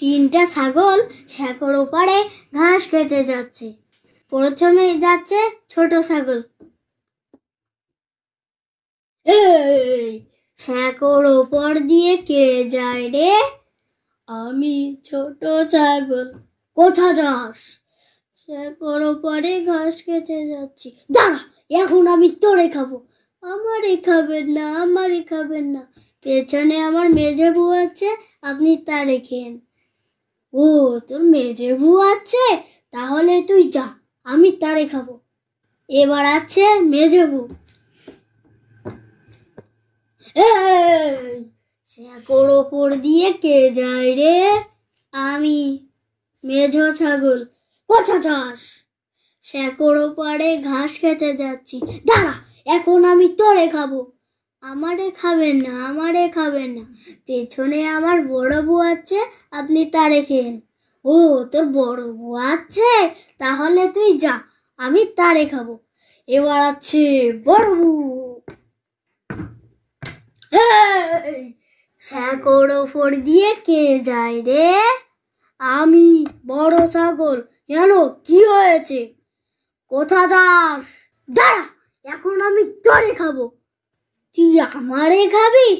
তিনটা ছাগল শেকড় ওপারে ঘাস খেতে যাচ্ছে। প্রথমে যাচ্ছে ছোট ছাগল। এই শেকড় ওপর দিয়ে কে যায় রে? আমি ছোট ছাগল। কোথা যাস? শেকড় ওপরে ঘাস খেতে যাচ্ছি। দাঁড়া, এখন আমি তোরে খাবো। আমারে খাবেন না, আমারে খাবেন না। পেছনে আমার মেজে বউ আছে, আপনি তারে খেন। ও, তোর মেজে বউ আছে? তাহলে তুই যা, আমি তারে খাবো। এবার আছে মেজে বউ। এই শেকড় ওপর দিয়ে কে যায় রে? আমি মেঝো ছাগল। কোথা যাস? শেকড় ওপারে ঘাস খেতে যাচ্ছি। দাঁড়া, এখন আমি তোরে খাবো। আমারে খাবেন না, আমারে খাবেন না। পেছনে আমার বড় বউ আছে, আপনি তারে খেন। ও, তোর বড় বউ আছে? তাহলে তুই যা, আমি তারে খাবো। এবার আছে বড় বউ। শেকড় ওপর দিয়ে কে যায় রে? আমি বড় ছাগল। কেন, কি হয়েছে? কোথা যাস? দাঁড়া, এখন আমি তোরে খাবো। তুই আমারে খাবি?